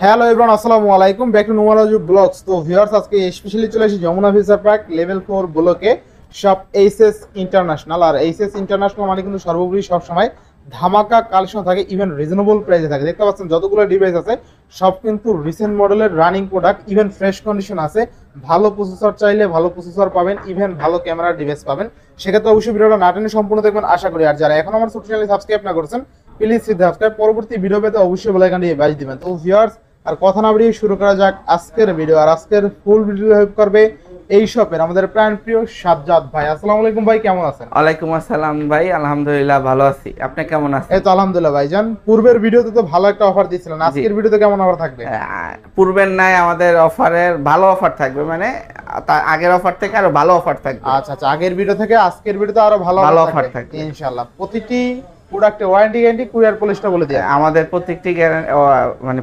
Hello everyone, আসসালামু আলাইকুম, back to নোমারাজু blogs. তো ভিউয়ার্স, আজকে স্পেশালি চলে এসেছি যমুনা ফিউচার পার্ক লেভেল 4 ব্লকে শপ এইচএস ইন্টারন্যাশনাল। আর এইচএস ইন্টারন্যাশনাল মানে কিন্তু সর্বোপরি সবসময় ধামাকা কালেকশন থাকে, ইভেন রিজনেবল প্রাইসে থাকে। দেখতে পাচ্ছেন যতগুলো ডিভাইস আছে সব কিন্তু রিসেন্ট মডেলের running product, even fresh condition আছে। ভালো প্রসেসর চাইলে ভালো প্রসেসর পাবেন, ইভেন ভালো ক্যামেরার ডিভাইস পাবেন। সেক্ষেত্রে অবশ্যই ভিডিওটা না টেনে সম্পূর্ণ দেখবেন আশা করি। আর যারা এখন আমার ছোট চ্যানেল সাবস্ক্রাইব না করেছেন প্লিজ সাবস্ক্রাইব, পরবর্তী ভিডিও পেতে অবশ্যই বেল আইকনটি বাজ দিবেন। তো ভিউয়ার্স, আর কথা না বাড়িয়ে শুরু করা যাক আজকের ভিডিও। আর আজকের ফুল ভিডিও হেল্প করবে এই শপের আমাদের প্রাণ প্রিয় সাজ্জাদ ভাই। আসসালামু আলাইকুম ভাই, কেমন আছেন? ওয়ালাইকুম আসসালাম ভাই, আলহামদুলিল্লাহ ভালো আছি। আপনি কেমন আছেন? এই তো আলহামদুলিল্লাহ ভাইজান। পূর্বের ভিডিওতে তো ভালো একটা অফার দিয়েছিলেন, আজকের ভিডিওতে কেমন অফার থাকবে? পূর্বের নাই আমাদের অফারের ভালো অফার থাকবে, মানে আগের অফার থেকে আরো ভালো অফার থাকবে। আচ্ছা আচ্ছা, আগের ভিডিও থেকে আজকের ভিডিওতে আরো ভালো অফার থাকবে ইনশাআল্লাহ। প্রতিটি প্রোডাক্টে ওয়ারেন্টি গ্যারান্টি কুরিয়ার পলিসটা বলে দিই। আমাদের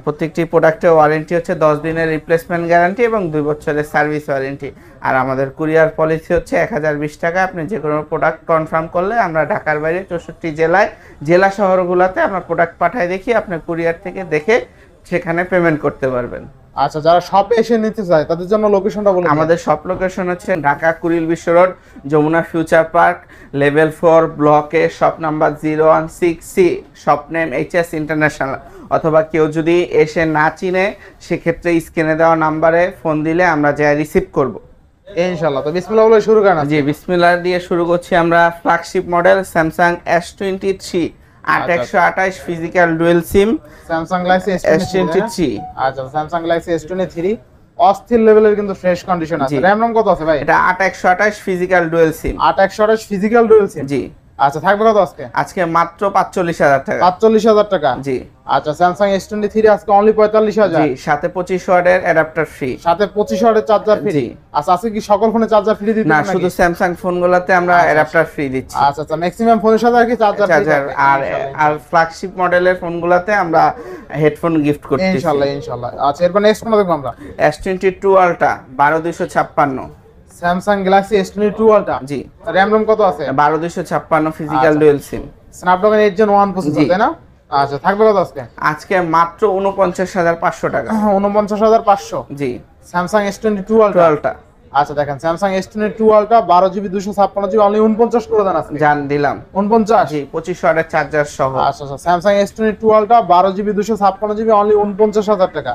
প্রত্যেকটি প্রোডাক্টে ওয়ারেন্টি হচ্ছে 10 দিনের রিপ্লেসমেন্ট গ্যারান্টি এবং 2 বছরের সার্ভিস ওয়ারেন্টি। আর আমাদের কুরিয়ার পলিসি হচ্ছে 1020 টাকা। আপনি যে কোনো প্রোডাক্ট কনফার্ম করলে আমরা ঢাকার বাইরে 64 জেলা শহরগুলোতে আমরা প্রোডাক্ট পাঠাই দেখি, আপনি কুরিয়ার থেকে দেখে সেখানে পেমেন্ট করতে পারবেন। আচ্ছা, যারা শপে এসে নিতে চায় তাদের জন্য লোকেশনটা বলে দিন। আমাদের শপ লোকেশন হচ্ছে Dhaka Kuril Bishwa road, Jamuna future park, level 4 ব্লকে, shop number 016C, shop name HS international. অথবা কেউ যদি এসে না চিনে সেক্ষেত্রে স্ক্রিনে দেওয়া নাম্বারে ফোন দিলে আমরা যা রিসিভ করব ইনশাআল্লাহ। তো বিসমিল্লাহ বলে শুরু করেন। জি, বিসমিল্লাহ দিয়ে শুরু করছি আমরা। Flagship model Samsung S23 8128 physical dual SIM Samsung Galaxy S23। আচ্ছা, স্যামসাং গ্যালাক্সি S23 অস্থির লেভেলের কিন্তু ফ্রেশ কন্ডিশন আছে। র‍্যাম রম কত আছে ভাই? এটা 8128 physical dual SIM. 8128 physical dual SIM. জি। আচ্ছা, থাকবে কত আজকে? আজকে মাত্র 45000 টাকা। 45000 টাকা। জি। আচ্ছা, স্যামসাং S23 আজকে অনলি 45000। জি, সাথে 25 ওয়াটের অ্যাডাপ্টার ফ্রি। সাথে 25 ওয়াটের চার্জার ফ্রি। আচ্ছা, আজকে কি সকল ফোনে চার্জার ফ্রি দিতে না, নাকি? শুধু স্যামসাং ফোনগুলোতে আমরা অ্যাডাপ্টার ফ্রি দিচ্ছি। আচ্ছা আচ্ছা, ম্যাক্সিমাম ফোনের সাথে আর কি চার্জার ফ্রি। আর ফ্ল্যাগশিপ মডেলের ফোনগুলোতে আমরা হেডফোন গিফট করতেছি ইনশাআল্লাহ ইনশাআল্লাহ। আচ্ছা, এরপর নেক্সট কোন দেখব আমরা? S22 Ultra 12256। Samsung Galaxy S22 Ultra. জি। র‍্যাম রম কত আছে? 12256 physical dual SIM. Snapdragon 8 Gen 1 processor, তাই না? আচ্ছা, থাকবে কত আজকে? আজকে মাত্র 49500 টাকা। 49500। জি। Samsung S22 Ultra. আচ্ছা, দেখেন Samsung S22 ultra 12GB 256GB only 49 করে দেন আজকে। জান দিলাম 49। জি, 25 ওয়াটের চার্জার সহ। আচ্ছা আচ্ছা, Samsung S22 ultra 12GB 256GB only 49000 টাকা।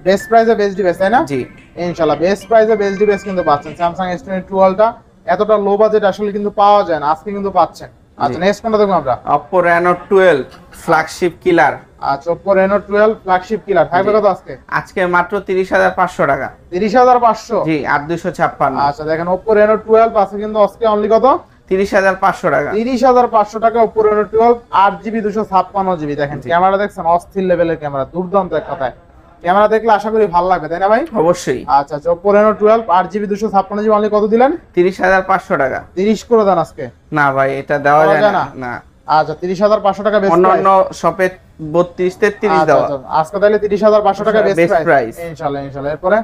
বেস্ট প্রাইসে বেস্ট ডিভাইস, তাই না? জি ইনশাআল্লাহ বেস্ট প্রাইসে বেস্ট ডিভাইস কিন্তু পাচ্ছেন। স্যামসাং S22 আলট্রা এতটা লো বাজেট আসলে কিন্তু পাওয়া যায় না, আজকে কিন্তু পাচ্ছেন। আচ্ছা, নেক্সট কোনটা দেখব আমরা? Oppo Reno 12 flagship killer. আচ্ছা, Oppo Reno 12 ফ্ল্যাগশিপ কিলার। থাকবে কত আজকে? আজকে মাত্র 30500 টাকা। 30500। জি, 8256। আচ্ছা, দেখেন Oppo Reno 12 আছে কিন্তু আজকে অনলি কত? 30500 টাকা। 30500 টাকা Oppo Reno 12 8GB 256GB। দেখেন ক্যামেরা দেখছেন, অস্থির লেভেলের ক্যামেরা, দুর্দান্ত এক কথায়। ক্যামেরা দেখলে আশা করি ভালো লাগবে, তাই না ভাই? অবশ্যই। আচ্ছা আচ্ছা, Oppo Reno 12 8GB 256GB only কত দিলেন? 30500 টাকা। 30 করে দেন আজকে। না ভাই, এটা দেওয়া যায় না। না। আচ্ছা, 30500 টাকা বেস্ট প্রাইস। অন্য শপে 32 33 দেওয়া। আজকে তাহলে 30500 টাকা বেস্ট প্রাইস ইনশাআল্লাহ ইনশাআল্লাহ। এরপরে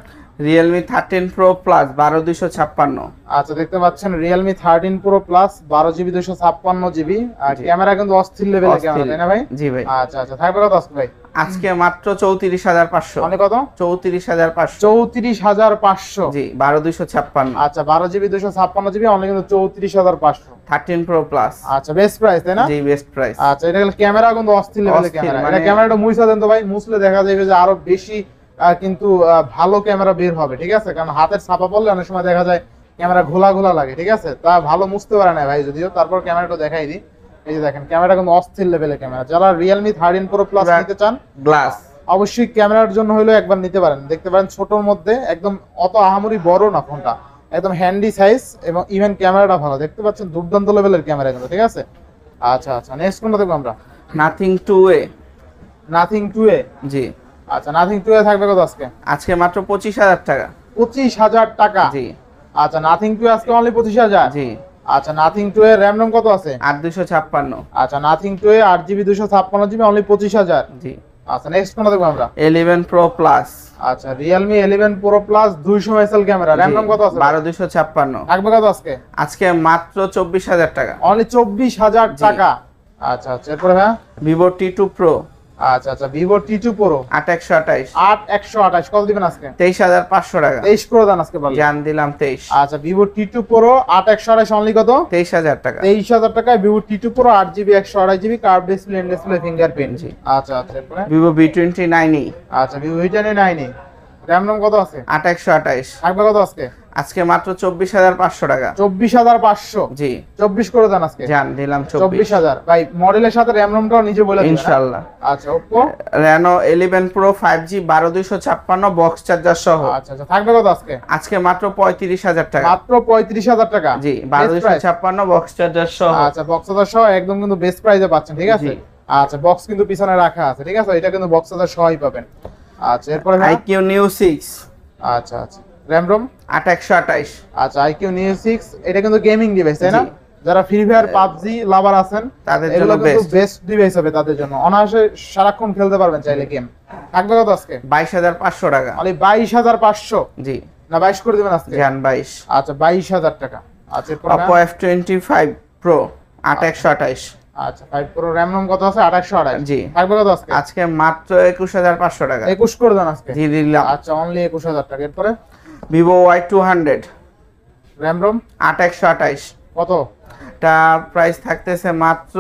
Realme 13 Pro Plus 12256। আচ্ছা, দেখতে পাচ্ছেন Realme 13 Pro Plus 12GB 256GB। আর ক্যামেরা কিন্তু অস্থির লেভেলের ক্যামেরা, তাই না ভাই? জি ভাই। আচ্ছা আচ্ছা, থাকবে কত আজকে ভাই? আজকে মাত্র 34500। অনেক কত? 34500। 34500। জি, 12256। আচ্ছা, 12GB 256GB অনলি কিন্তু 34500। 13 Pro Plus। আচ্ছা, বেস্ট প্রাইস, তাই না? জি, বেস্ট প্রাইস। আচ্ছা, এটা ক্যামেরা কিন্তু অস্থির লেভেলের ক্যামেরা। এটা ক্যামেরাটা মুইসা দেন তো ভাই, মুছলে দেখা যাবে যে আরো বেশি কিন্তু ভালো ক্যামেরা বের হবে, ঠিক আছে? কারণ হাতের ছাপা পড়লে অনেক সময় দেখা যায় ক্যামেরা ঘোলা ঘোলা লাগে, ঠিক আছে? তা ভালো মুছতে পারে না ভাই যদিও। তারপর ক্যামেরাটা দেখাই দিই। এই যে দেখেন ক্যামেরা কিন্তু অস্থির লেভেলের ক্যামেরা। যারা Realme 13 Pro Plus নিতে চান গ্লাস অবশ্যই ক্যামেরার জন্য হলেও একবার নিতে পারেন। দেখতে পারেন ছোটর মধ্যে একদম অত আহামরি বড় না ফোনটা, একদম হ্যান্ডি সাইজ এবং ইভেন ক্যামেরাটা ভালো। দেখতে পাচ্ছেন দুর্দান্ত লেভেলের ক্যামেরা কিন্তু, ঠিক আছে? আচ্ছা আচ্ছা, নেক্সট কোনটা দেখব আমরা? Nothing 2A। Nothing 2A। জি। আচ্ছা, Nothing 2A থাকবে কত আজকে? আজকে মাত্র 25000 টাকা। 25000 টাকা। জি। আচ্ছা, Nothing 2A আজকে অনলি 25000। জি। আচ্ছা, Nothing 2A র‍্যাম রম কত আছে? 8256। আচ্ছা, Nothing 2A 8GB 256GB only 25000। জি। আচ্ছা, নেক্সট কোনটা দেখব আমরা? 11 Pro Plus। আচ্ছা, Realme 11 Pro Plus 200 megapixel camera, RAM ROM কত আছে? 12256। থাকবে কত আজকে? আজকে মাত্র 24000 টাকা। অনলি 24000 টাকা। আচ্ছা আচ্ছা, এরপরে ভাই Vivo T2 Pro আচ্ছা আচ্ছা, ভিভো টি2 প্রো 8128 8128 কত দিবেন আজকে? 23500 টাকা 23 প্রো দেন আজকে বল। জান দিলাম 23। আচ্ছা, ভিভো টি2 প্রো 8128 অনলি কত? 23000 টাকা। 23000 টাকায় Vivo T two Pro 8GB 128GB curve display, in display fingerprint. জি। আচ্ছা আচ্ছা, এরপরে ভিভো V29e। আচ্ছা, ভিভো V29e র‍্যাম রম কত আছে? 8128 থাকবে কত আজকে? আজকে মাত্র 24500 টাকা। 24500 জি 24 করে দেন আজকে। জান দিলাম 24000 ভাই, মডেলের সাথে র‍্যাম রমটাও নিজে বলে দিবেন ইনশাআল্লাহ। আচ্ছা, Oppo Reno 11 Pro 5G 12256 box charger সহ। আচ্ছা আচ্ছা, থাকবে কত আজকে? আজকে মাত্র 35000 টাকা। মাত্র 35000 টাকা। জি 12256 বক্স চার্জার সহ। আচ্ছা, বক্স চার্জার সহ একদম কিন্তু বেস্ট প্রাইসে পাচ্ছেন, ঠিক আছে? আচ্ছা, বক্স কিন্তু পিছনে রাখা আছে, ঠিক আছে? এটা কিন্তু বক্স চার্জার সহই পাবেন। আচ্ছা, এরপরে IQ Neo 6। আচ্ছা আচ্ছা, র‍্যাম রম 8128। আচ্ছা, IQ Neo 6 এটা কিন্তু গেমিং ডিভাইস, তাই না? যারা ফ্রি ফায়ার পাবজি লাভার আছেন তাদের এগুলো জন্য কিন্তু বেস্ট ডিভাইস হবে তাদের জন্য, অনায়াসে সারাক্ষণ খেলতে পারবেন চাইলে গেম। থাকবে কত আজকে? 22500 টাকা। মানে 22500 জি না 22 করে দিবেন আজকে? জান 22। আচ্ছা, 22000 টাকা। আচ্ছা, এরপর Oppo F25 Pro 8128। আচ্ছা, 5 প্রো র‍্যাম রম কত আছে? 8128। জি থাকবে কত আজকে? আজকে মাত্র 21500 টাকা। 21 করে দেন আজকে। জি দিলাম। আচ্ছা, অনলি 21000 টাকা। এরপরে Vivo Y200 র‍্যাম রম 8128। কত? এটা প্রাইস থাকতেছে মাত্র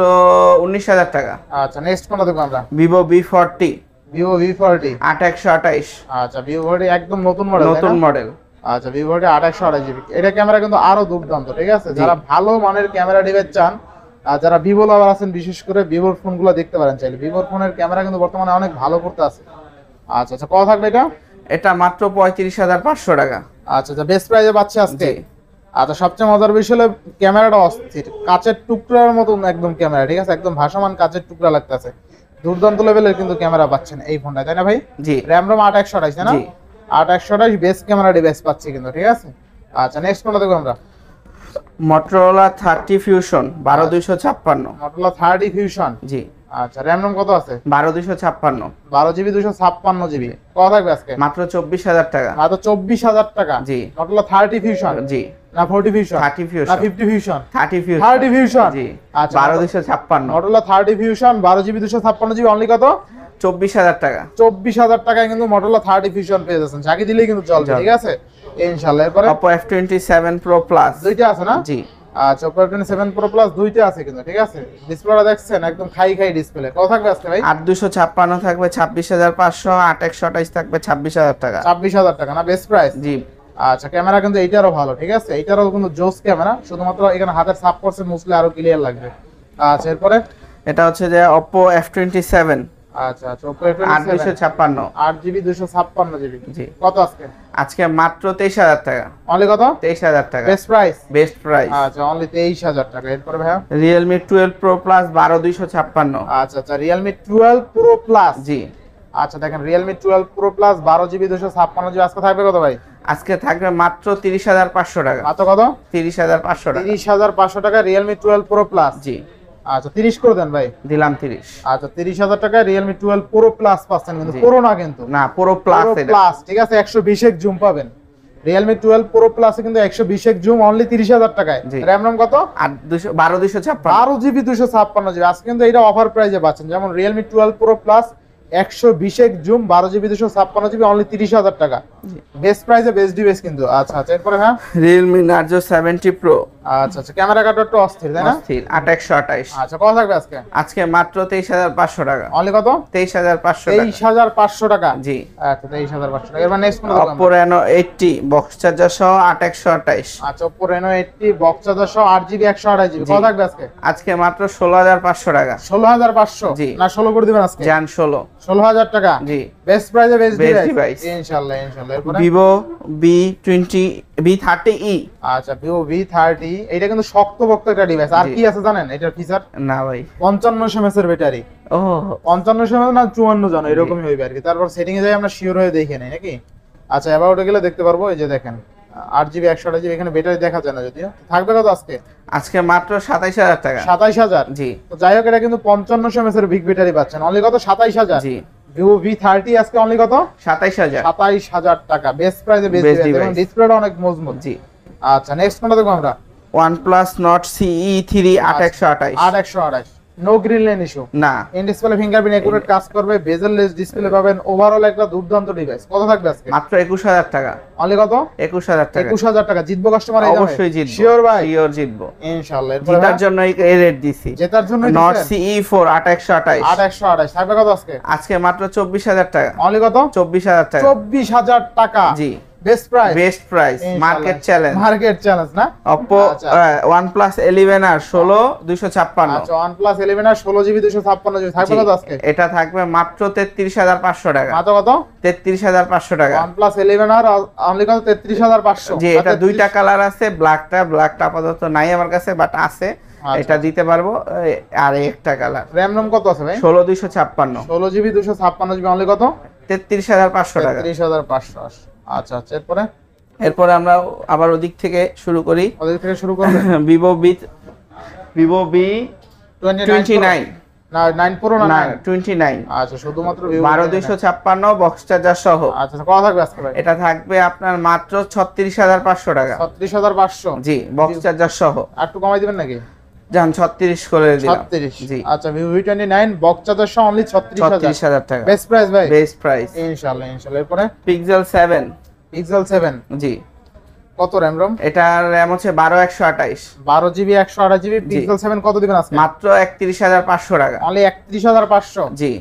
19000 টাকা। আচ্ছা, নেক্সট কোনটা দেখব আমরা? Vivo V40 Vivo V40 8128। আচ্ছা, Vivo40 একদম নতুন মডেল, নতুন মডেল। আচ্ছা, Vivo40 8128GB এটা ক্যামেরা কিন্তু আরো দুর্দান্ত, ঠিক আছে? যারা ভালো মানের ক্যামেরা ডিভাইস চান আর যারা ভিভো লাভার আছেন বিশেষ করে ভিভোর ফোনগুলো দেখতে পারেন চাইলে। ভিভোর ফোনের ক্যামেরা কিন্তু বর্তমানে অনেক ভালো করতে আছে। আচ্ছা আচ্ছা, কত থাকবে এটা? এটা মাত্র 35500 টাকা। আচ্ছা আচ্ছা, বেস্ট প্রাইসে পাচ্ছি আজকে। আচ্ছা, সবচেয়ে মজার বিষয় হলো ক্যামেরাটা অস্থির, কাচের টুকরার মতন একদম ক্যামেরা, ঠিক আছে? একদম ভাসমান কাচের টুকরা লাগতেছে, দুর্দান্ত লেভেলের কিন্তু ক্যামেরা পাচ্ছেন এই ফোনটা, তাই না ভাই? জি র‍্যাম রম 8128, তাই না? 8128 বেস্ট ক্যামেরা ডিভাইস পাচ্ছি কিন্তু, ঠিক আছে? আচ্ছা, নেক্সট কোনটা দেখব আমরা? Motorola 30 Fusion 12256। Motorola 30 Fusion। জি আচ্ছা, র‍্যাম রম কত আছে? 12256। 12GB 256GB কত থাকবে আজকে? মাত্র 24000 টাকা। মাত্র 24000 টাকা। জি Motorola 30 Fusion জি না 40 Fusion 30 Fusion না 50 Fusion? 30 Fusion 30 Fusion। জি আচ্ছা, 12256। Motorola 30 Fusion 12GB 256GB only কত? 24000 টাকা। 24000 টাকায় কিন্তু Motorola 30 Fusion পেয়ে যাচ্ছেন, যাকে দিলেই কিন্তু চলবে, ঠিক আছে? ইনশাআল্লাহ। এরপরে Oppo F27 Pro Plus দুইটা আছে না? জি আচ্ছা, Oppo F27 Pro Plus দুইটা আছে কিন্তু, ঠিক আছে? ডিসপ্লেটা দেখছেন একদম খাই ডিসপ্লে। কত থাকবে আজকে ভাই? 8256 থাকবে 26500। 8128 থাকবে 26000 টাকা। 26000 টাকা না বেস্ট প্রাইস? জি আচ্ছা, ক্যামেরা কিন্তু এইটারও ভালো, ঠিক আছে? এইটারও কিন্তু জোস ক্যামেরা, শুধুমাত্র এখানে হাতের ছাপ করছে মুছলে আরো ক্লিয়ার লাগবে। আচ্ছা, এরপরে এটা হচ্ছে যে Oppo F27 আচ্ছা আচ্ছা, Oppo F27 8256। 8GB 256GB জি কত আজকে? আজকে মাত্র 23000 টাকা। অনলি কত? 23000 টাকা বেস্ট প্রাইস? Best price. আচ্ছা, অনলি 23000 টাকা। এরপরে ভাইয়া Realme 12 Pro Plus 12256। আচ্ছা আচ্ছা, Realme 12 Pro Plus। জি আচ্ছা, দেখেন Realme 12 Pro Plus 12GB 256GB আজকে থাকবে কত ভাই? আজকে থাকবে মাত্র 30500 টাকা। মাত্র কত? 30500 টাকা। 30500 টাকা Realme 12 Pro Plus। জি আচ্ছা, 30 করে দেন ভাই। দিলাম 30। আচ্ছা, 30000 টাকা Realme 12 Pro Plus পাচ্ছেন, কিন্তু প্রো না কিন্তু, না পুরো প্লাস এটা প্লাস, ঠিক আছে? 120 এর জুম পাবেন Realme 12 Pro Plus এ, কিন্তু 120 এর জুম অনলি 30000 টাকায়। র‍্যাম রম কত? আর 12256। 12GB 256GB আজকে কিন্তু এটা অফার প্রাইসে পাচ্ছেন। যেমন Realme 12 Pro Plus 120 এর জুম 12GB 256GB অনলি 30000 টাকা। বেস্ট প্রাইসে বেস্ট ডিভাইস কিন্তু। আচ্ছা আচ্ছা, এরপরে হ্যাঁ Realme Narzo 70 Pro। আচ্ছা আচ্ছা, ক্যামেরা কাটার একটু অস্থির, তাই না? অস্থির 8128। আচ্ছা, কত থাকবে আজকে? আজকে মাত্র 23500 টাকা। অনলি কত? 23500 টাকা। 23500 টাকা। জি আচ্ছা, 23500 টাকা। এবার নেক্সট কোন Oppo Reno 80 বক্স চার্জার সহ 8128। আচ্ছা, Oppo Reno 80 বক্স চার্জার সহ 8GB 128GB কত থাকবে আজকে? আজকে মাত্র 16500 টাকা। 16500 জি না 16 করে দিবেন আজকে? জান 16। 16000 টাকা। জি বেস্ট প্রাইসে বেস্ট Best ডিভাইস device। ইনশাআল্লাহ ইনশাআল্লাহ। এরপরে Vivo V30e। আচ্ছা, Vivo V30 এটা কিন্তু শক্তপোক্ত একটা ডিভাইস। আর কি আছে জানেন এটার ফিচার? না ভাই 5500 mAh এর ব্যাটারি। ও 5500 mAh না 54 জানো এরকমই হইবে আর কি। তারপর সেটিং এ যাই আমরা শিওর হয়ে দেখে নেই নাকি। আচ্ছা, অ্যাবাউটে গেলে দেখতে পারবো, এই যে দেখেন 8GB 128GB এখানে ব্যাটারি দেখা যায় না যদিও। থাকবে কত আজকে? আজকে মাত্র 27000 টাকা। 27000। জি তো যাই হোক, এটা কিন্তু 5500 mAh এর বিগ ব্যাটারি পাচ্ছেন অনলি কত? 27000। জি Vivo V30 আজকে অনলি কত? 27000। 27000 টাকা। বেস্ট প্রাইসে বেস্ট Best ডিভাইস এবং device। ডিসপ্লেটা অনেক মজবুত। জি আচ্ছা, নেক্সট কোনটা দেখবো আমরা? OnePlus Nord CE 3 8128। 8128 no green line issue, না। ইন ডিসপ্লে ফিঙ্গারপ্রিন্ট একুরেট কাজ করবে, বেজেললেস ডিসপ্লে পাবেন, ওভারঅল একটা দুর্দান্ত ডিভাইস। কত থাকবে আজকে? মাত্র 21000 টাকা। অনলি কত? 21000 টাকা। 21000 টাকা। জিতবো কাস্টমার? অবশ্যই জিতবো। শিওর ভাই? শিওর জিতবো ইনশাআল্লাহ। এরপর জেতার জন্য এই রেট দিছি। জেতার জন্য নট CE4 8128। 8128 থাকবে কত আজকে? আজকে মাত্র 24000 টাকা। অনলি কত? 24000 টাকা। 24000 টাকা। জি, best price. Best price, market challenge. Market challenge না? Oppo OnePlus 11R 16256। আচ্ছা, OnePlus 11R 16GB 256GB থাকবে কত আজকে? এটা থাকবে মাত্র 33500 টাকা। মাত্র কত? 33500 টাকা। OnePlus 11R অনলি কত? 33500। জি, এটা দুইটা কালার আছে, ব্ল্যাকটা আপাতত নাই আমার কাছে, বাট আছে, এটা দিতে পারবো। আর একটা কালার। RAM ROM কত আছে ভাই? 16256। 16GB 256GB অনলি কত? 33500 টাকা। 33500। আচ্ছা আচ্ছা, এরপরে আমরা আবার ওদিক থেকে শুরু করি। ওদিক থেকে শুরু করব। Vivo V29 না 9 Pro না 29। আচ্ছা, শুধুমাত্র Vivo 12256 বক্স চার্জার সহ। আচ্ছা, কত থাকবে আজকে ভাই? এটা থাকবে আপনার মাত্র 36500 টাকা। 36500। জি, বক্স চার্জার সহ। আর একটু কমাই দিবেন নাকি? জান 36 করে দিলাম। 36। জি। আচ্ছা, Vivo V29 বক্স চার্জার সহ অনলি 36000 টাকা। বেস্ট প্রাইস ভাই? বেস্ট প্রাইস ইনশাআল্লাহ। এরপরে Pixel 7। Pixel 7। জি। কত RAM ROM? এটার RAM হচ্ছে 12128। 12GB 128GB। Pixel 7 কত দিবেন আজকে? মাত্র 31500 টাকা। অনলি 31500। জি।